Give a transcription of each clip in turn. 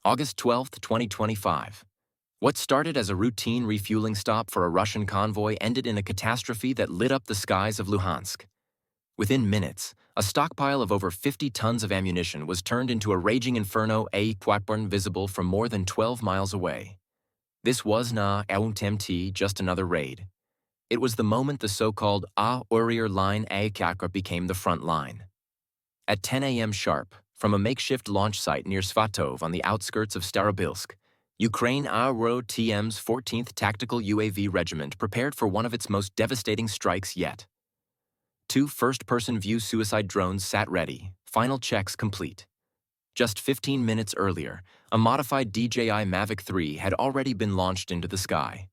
August 12, 2025. What started as a routine refueling stop for a Russian convoy ended in a catastrophe that lit up the skies of Luhansk. Within minutes, a stockpile of over 50 tons of ammunition was turned into a raging inferno, a quatburn visible from more than 12 miles away. This was just another raid. It was the moment the so-called Urier Line A Kakra became the front line. At 10 a.m. sharp, from a makeshift launch site near Svatov on the outskirts of Starobilsk, Ukraine TM's 14th Tactical UAV Regiment prepared for one of its most devastating strikes yet. Two first-person view suicide drones sat ready, final checks complete. Just 15 minutes earlier, a modified DJI Mavic 3 had already been launched into the sky.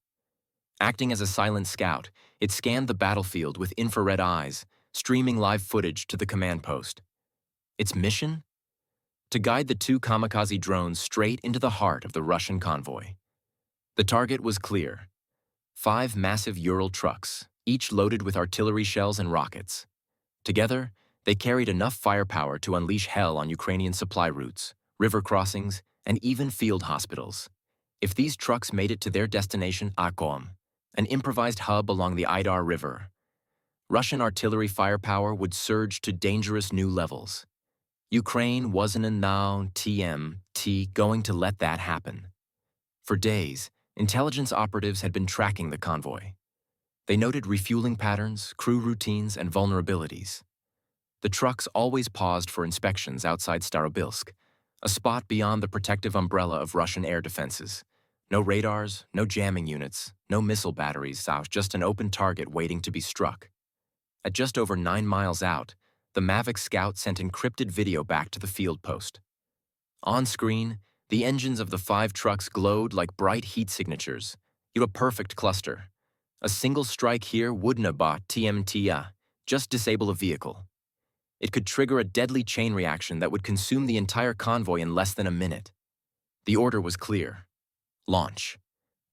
Acting as a silent scout, it scanned the battlefield with infrared eyes, streaming live footage to the command post. Its mission? To guide the two kamikaze drones straight into the heart of the Russian convoy. The target was clear. 5 massive Ural trucks, each loaded with artillery shells and rockets. Together, they carried enough firepower to unleash hell on Ukrainian supply routes, river crossings, and even field hospitals. If these trucks made it to their destination, Akom, an improvised hub along the Idar River, Russian artillery firepower would surge to dangerous new levels. Ukraine wasn't going to let that happen. For days, intelligence operatives had been tracking the convoy. They noted refueling patterns, crew routines, and vulnerabilities. The trucks always paused for inspections outside Starobilsk, a spot beyond the protective umbrella of Russian air defenses. No radars, no jamming units, no missile batteries, just an open target waiting to be struck. At just over 9 miles out, the Mavic Scout sent encrypted video back to the field post. On screen, the engines of the 5 trucks glowed like bright heat signatures. A perfect cluster. A single strike here wouldn't just disable a vehicle. It could trigger a deadly chain reaction that would consume the entire convoy in less than a minute. The order was clear. Launch.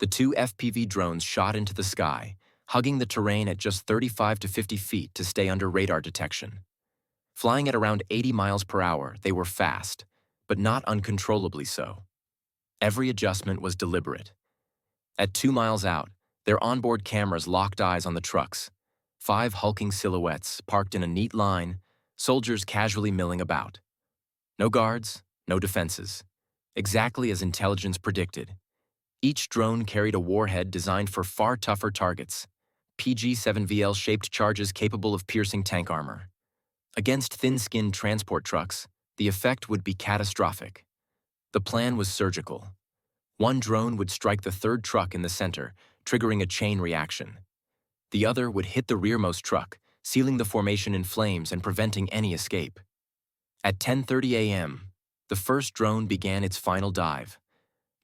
The 2 FPV drones shot into the sky, hugging the terrain at just 35 to 50 feet to stay under radar detection. Flying at around 80 miles per hour, they were fast, but not uncontrollably so. Every adjustment was deliberate. At 2 miles out, their onboard cameras locked eyes on the trucks. 5 hulking silhouettes parked in a neat line, soldiers casually milling about. No guards, no defenses. Exactly as intelligence predicted. Each drone carried a warhead designed for far tougher targets. PG-7VL-shaped charges capable of piercing tank armor. Against thin-skinned transport trucks, the effect would be catastrophic. The plan was surgical. One drone would strike the 3rd truck in the center, triggering a chain reaction. The other would hit the rearmost truck, sealing the formation in flames and preventing any escape. At 10:30 a.m., the first drone began its final dive.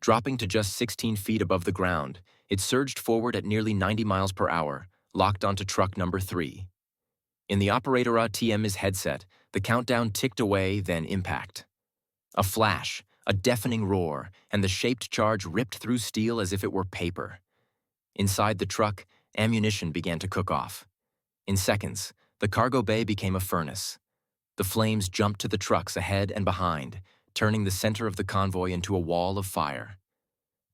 Dropping to just 16 feet above the ground, it surged forward at nearly 90 miles per hour, locked onto truck number 3. In the operator TM's headset, the countdown ticked away, then impact. A flash, a deafening roar, and the shaped charge ripped through steel as if it were paper. Inside the truck, ammunition began to cook off. In seconds, the cargo bay became a furnace. The flames jumped to the trucks ahead and behind, turning the center of the convoy into a wall of fire.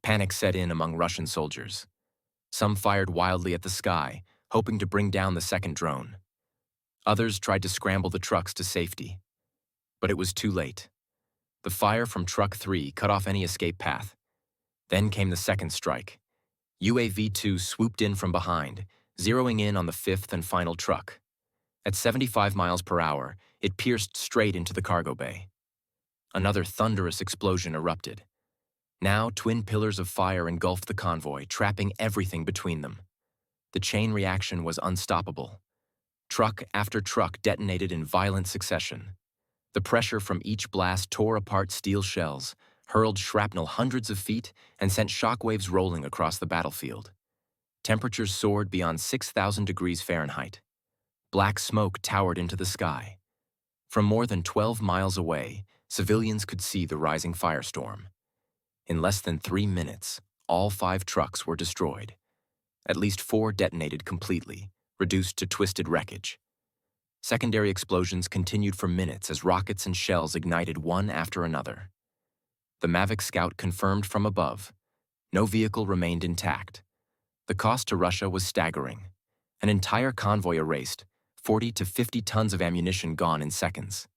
Panic set in among Russian soldiers. Some fired wildly at the sky, hoping to bring down the second drone. Others tried to scramble the trucks to safety. But it was too late. The fire from Truck 3 cut off any escape path. Then came the second strike. UAV-2 swooped in from behind, zeroing in on the 5th and final truck. At 75 miles per hour, it pierced straight into the cargo bay. Another thunderous explosion erupted. Now, twin pillars of fire engulfed the convoy, trapping everything between them. The chain reaction was unstoppable. Truck after truck detonated in violent succession. The pressure from each blast tore apart steel shells, hurled shrapnel hundreds of feet, and sent shockwaves rolling across the battlefield. Temperatures soared beyond 6,000 degrees Fahrenheit. Black smoke towered into the sky. From more than 12 miles away, civilians could see the rising firestorm. In less than 3 minutes, all 5 trucks were destroyed. At least 4 detonated completely, reduced to twisted wreckage. Secondary explosions continued for minutes as rockets and shells ignited one after another. The Mavic Scout confirmed from above. No vehicle remained intact. The cost to Russia was staggering. An entire convoy erased, 40 to 50 tons of ammunition gone in seconds.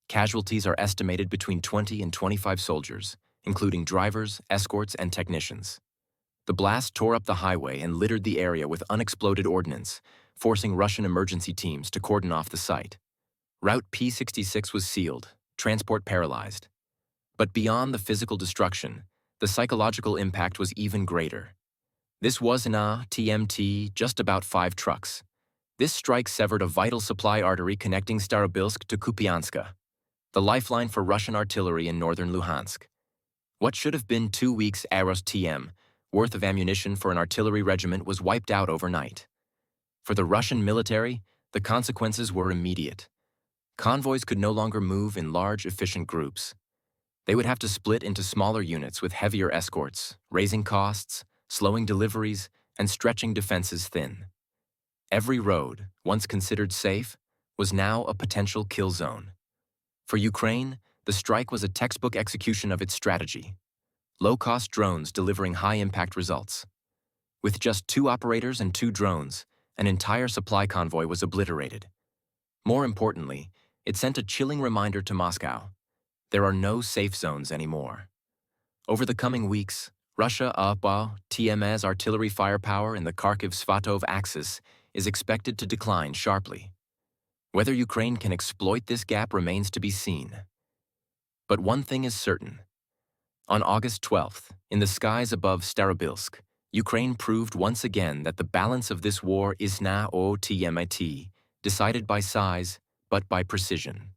Casualties are estimated between 20 and 25 soldiers, including drivers, escorts, and technicians. The blast tore up the highway and littered the area with unexploded ordnance, forcing Russian emergency teams to cordon off the site. Route P66 was sealed, transport paralyzed. But beyond the physical destruction, the psychological impact was even greater. This was in a TMT, just about 5 trucks. This strike severed a vital supply artery connecting Starobilsk to Kupianska, the lifeline for Russian artillery in northern Luhansk. What should have been 2 weeks Aros TM worth of ammunition for an artillery regiment was wiped out overnight. For the Russian military, the consequences were immediate. Convoys could no longer move in large, efficient groups. They would have to split into smaller units with heavier escorts, raising costs, slowing deliveries, and stretching defenses thin. Every road, once considered safe, was now a potential kill zone. For Ukraine, the strike was a textbook execution of its strategy. Low-cost drones delivering high-impact results. With just 2 operators and 2 drones, an entire supply convoy was obliterated. More importantly, it sent a chilling reminder to Moscow. There are no safe zones anymore. Over the coming weeks, Russia TM's artillery firepower in the Kharkiv-Svatov axis is expected to decline sharply. Whether Ukraine can exploit this gap remains to be seen. But one thing is certain. On August 12th, in the skies above Starobilsk, Ukraine proved once again that the balance of this war is not decided by size, but by precision.